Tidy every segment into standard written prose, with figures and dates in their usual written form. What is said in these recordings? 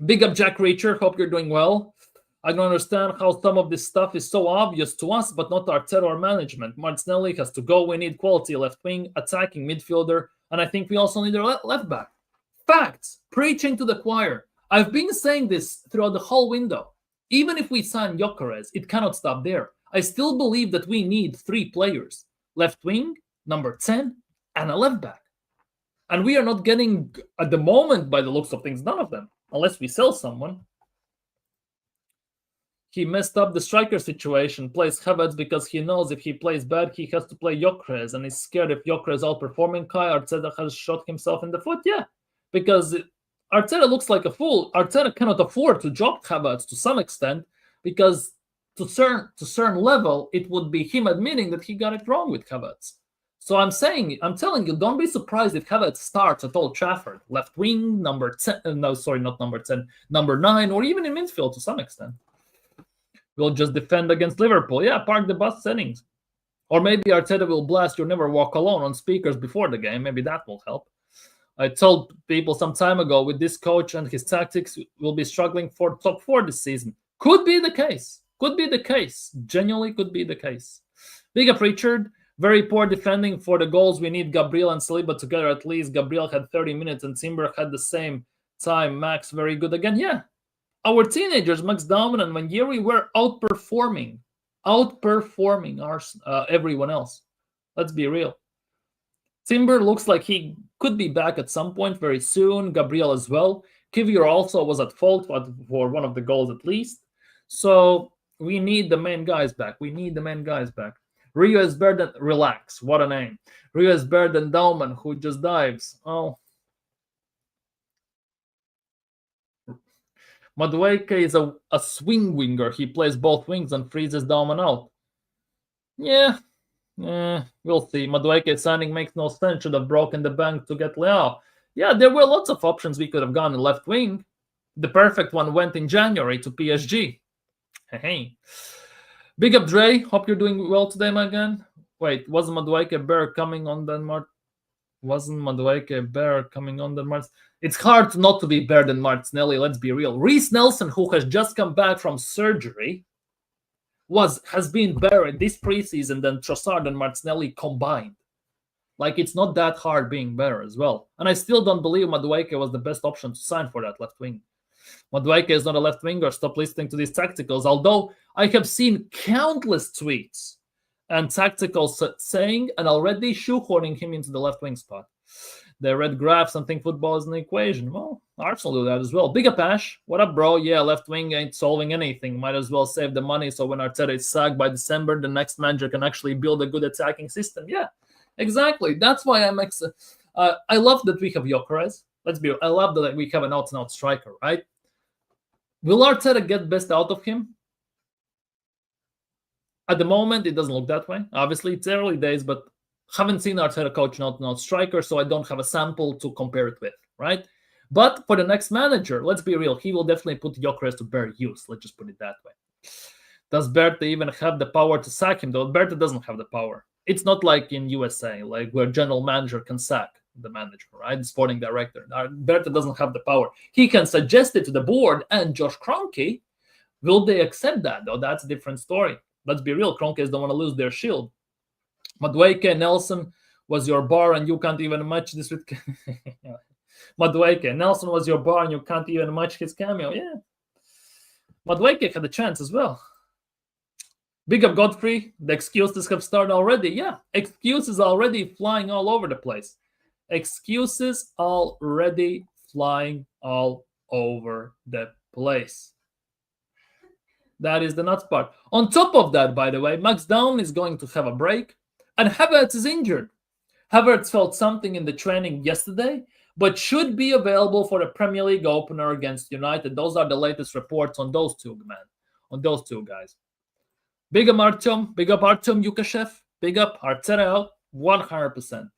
Big up Jack Reacher. Hope you're doing well. I don't understand how some of this stuff is so obvious to us, but not Arteta or management. Martinelli has to go. We need quality left wing, attacking midfielder, and I think we also need a left back. Facts. Preaching to the choir. I've been saying this throughout the whole window. Even if we sign Gyökeres, it cannot stop there. I still believe that we need 3 players. Left wing, number 10, and a left back. And we are not getting, at the moment, by the looks of things, none of them. Unless we sell someone. He messed up the striker situation, plays Havertz because he knows if he plays bad, he has to play Gyökeres, and he's scared if Gyökeres is outperforming Kai, Arteta has shot himself in the foot. Yeah, because Arteta looks like a fool. Arteta cannot afford to drop Havertz to some extent, because to certain level, it would be him admitting that he got it wrong with Havertz. So I'm telling you, don't be surprised if Havertz starts at Old Trafford, left wing, number 10, not number 10, number 9, or even in midfield to some extent. We'll just defend against Liverpool. Yeah, park the bus settings. Or maybe Arteta will blast "You'll Never Walk Alone" on speakers before the game. Maybe that will help. I told people some time ago, with this coach and his tactics, we'll be struggling for top 4 this season. Could be the case. Could be the case. Genuinely could be the case. Big up Richard. Very poor defending for the goals. We need Gabriel and Saliba together at least. Gabriel had 30 minutes and Timber had the same time. Max, very good again. Yeah. Our teenagers, Max Dauman and Wanjiri, were outperforming everyone else. Let's be real. Timber looks like he could be back at some point very soon. Gabriel as well. Kivior also was at fault for one of the goals at least. So we need the main guys back. Rio is better than... Relax. What a name. Rio is better than Dauman, who just dives. Oh. Madueke is a swing winger. He plays both wings and freezes Dauman out. Yeah, we'll see. Madueke signing makes no sense. Should have broken the bank to get Leao. Yeah, there were lots of options we could have gone in left wing. The perfect one went in January to PSG. Hey. Big up Dre. Hope you're doing well today, my man. Wait, wasn't Madueke Bear coming on Denmark? It's hard not to be better than Martinelli, let's be real. Reece Nelson, who has just come back from surgery, has been better in this preseason than Trossard and Martinelli combined. Like, it's not that hard being better as well. And I still don't believe Madueke was the best option to sign for that left wing. Madueke is not a left winger. Stop listening to these tacticals. Although I have seen countless tweets and tacticals saying and already shoehorning him into the left wing spot. They read graphs and think football is an equation. Well, Arsenal do that as well. Big up, Ash. What up, bro? Yeah, left wing ain't solving anything. Might as well save the money so when Arteta is sacked by December, the next manager can actually build a good attacking system. Yeah, exactly. That's why I'm I love that we have Gyökeres. I love that we have an out-and-out striker, right? Will Arteta get best out of him? At the moment, it doesn't look that way. Obviously, it's early days, but haven't seen Arteta coach an out-and-out striker, so I don't have a sample to compare it with, right? But for the next manager, let's be real, he will definitely put Gyökeres to better use. Let's just put it that way. Does Berta even have the power to sack him, though? Berta doesn't have the power. It's not like in USA, like where general manager can sack the manager, right? Sporting director. Berta doesn't have the power. He can suggest it to the board and Josh Kroenke. Will they accept that, though? That's a different story. Let's be real, Kroenkes don't want to lose their shield. Madueke, Nelson was your bar and you can't even match this with... Madueke, Nelson was your bar and you can't even match his cameo. Yeah. Madueke had a chance as well. Big up Godfrey. The excuses have started already. Yeah, excuses already flying all over the place. Excuses already flying all over the place. That is the nuts part. On top of that, by the way, Max Down is going to have a break, and Havertz is injured. Havertz felt something in the training yesterday, but should be available for the Premier League opener against United. Those are the latest reports on those two, guys. Big up Artyom Yukashev. Big up Arteta out 100%.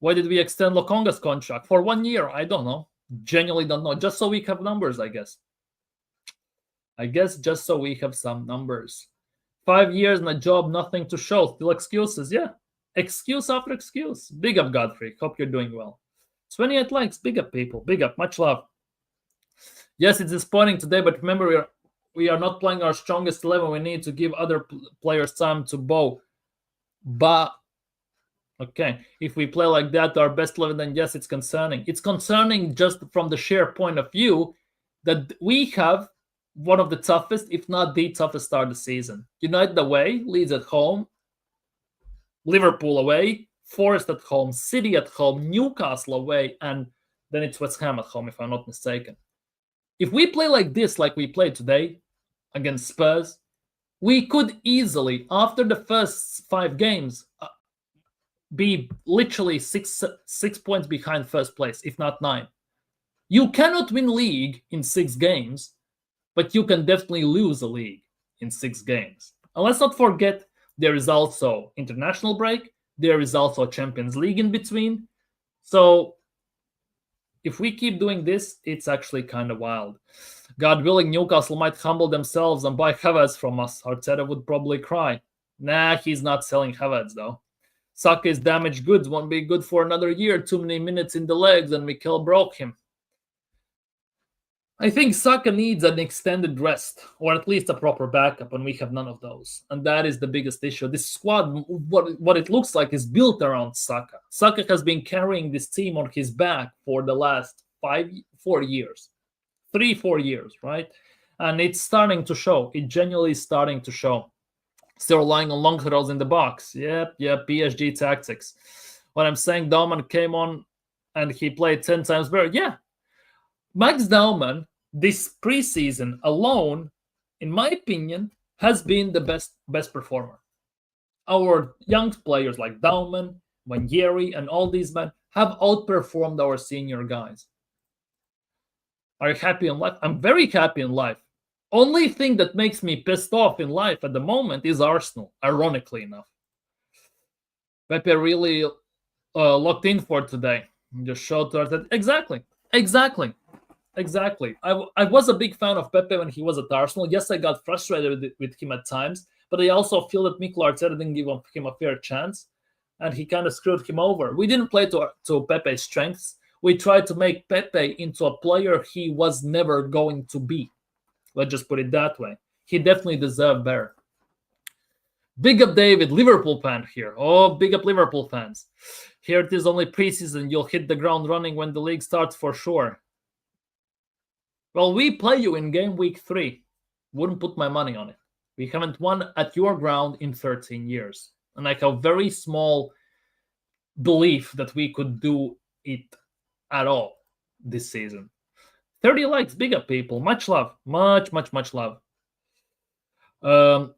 Why did we extend Lokonga's contract? For 1 year? I don't know. Genuinely don't know. Just so we have numbers, I guess. Just so we have some numbers. 5 years in a job, nothing to show. Still excuses. Yeah. Excuse after excuse. Big up, Godfrey. Hope you're doing well. 28 likes. Big up, people. Big up. Much love. Yes, it's disappointing today, but remember, we are not playing our strongest 11. We need to give other players time to bow. But okay, if we play like that, our best 11, then yes, it's concerning. It's concerning just from the sheer point of view that we have one of the toughest, if not the toughest start of the season. United away, Leeds at home, Liverpool away, Forest at home, City at home, Newcastle away, and then it's West Ham at home, if I'm not mistaken. If we play like this, like we played today against Spurs, we could easily, after the first 5 games, be literally six points behind first place, if not 9. You cannot win league in 6 games, but you can definitely lose a league in 6 games. And let's not forget, there is also international break. There is also Champions League in between. So if we keep doing this, it's actually kind of wild. God willing, Newcastle might humble themselves and buy Havertz from us. Arteta would probably cry. Nah, he's not selling Havertz, though. Saka is damaged goods, won't be good for another year. Too many minutes in the legs, and Mikel broke him. I think Saka needs an extended rest, or at least a proper backup, and we have none of those. And that is the biggest issue. This squad, what it looks like, is built around Saka. Saka has been carrying this team on his back for the last 4 years. 3-4 years, right? And it's starting to show. It genuinely is starting to show. Still relying on long throws in the box. Yep, PSG tactics. What I'm saying, Dauman came on and he played 10 times better. Yeah. Max Dauman, this preseason alone, in my opinion, has been the best performer. Our young players like Dauman, Wanyeri, and all these men have outperformed our senior guys. Are you happy in life? I'm very happy in life. Only thing that makes me pissed off in life at the moment is Arsenal, ironically enough. Pepe really locked in for today. Just showed to Arteta. Exactly. I was a big fan of Pepe when he was at Arsenal. Yes, I got frustrated with him at times, but I also feel that Mikel Arteta didn't give him a fair chance, and he kind of screwed him over. We didn't play to Pepe's strengths. We tried to make Pepe into a player he was never going to be. Let's just put it that way. He definitely deserved better. Big up David, Liverpool fan here. Oh, big up Liverpool fans. Here it is only preseason. You'll hit the ground running when the league starts for sure. Well, we play you in game week 3. Wouldn't put my money on it. We haven't won at your ground in 13 years. And I have very small belief that we could do it at all this season. 30 likes, big up people. Much love. Much love.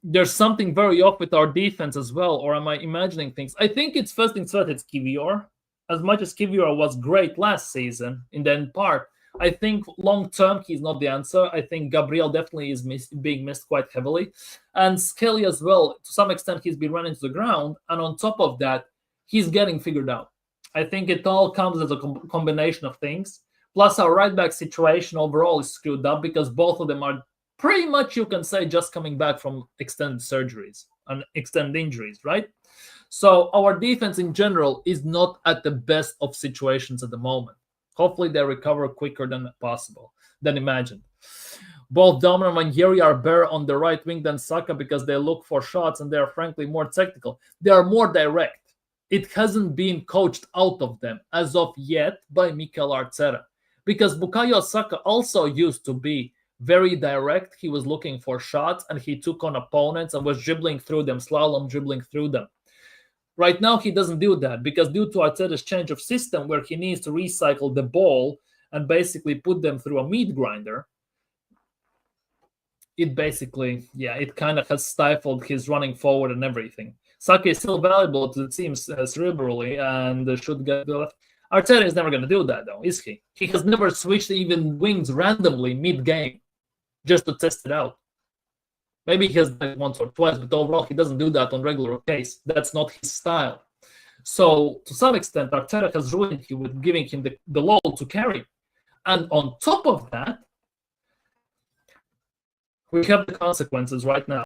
There's something very off with our defense as well, or am I imagining things? I think it's first things first, it's Kivior. As much as Kivior was great last season in the end part, I think long-term, he's not the answer. I think Gabriel definitely is being missed quite heavily. And Skelly as well, to some extent, he's been run into the ground. And on top of that, he's getting figured out. I think it all comes as a combination of things. Plus, our right-back situation overall is screwed up because both of them are pretty much, you can say, just coming back from extended surgeries and extended injuries, right? So our defense in general is not at the best of situations at the moment. Hopefully they recover quicker than imagined. Both Dauman and Wanyeri are better on the right wing than Saka because they look for shots and they are frankly more technical. They are more direct. It hasn't been coached out of them as of yet by Mikel Arteta. Because Bukayo Saka also used to be very direct. He was looking for shots and he took on opponents and was dribbling through them, slalom dribbling through them. Right now, he doesn't do that because due to Arteta's change of system where he needs to recycle the ball and basically put them through a meat grinder, it basically, it kind of has stifled his running forward and everything. Saka is still valuable to the team cerebrally and should get the left. Arteta is never going to do that, though, is he? He has never switched even wings randomly mid-game just to test it out. Maybe he has done it once or twice, but overall he doesn't do that on regular case. That's not his style. So, to some extent, Arteta has ruined him with giving him the load to carry. And on top of that, we have the consequences right now.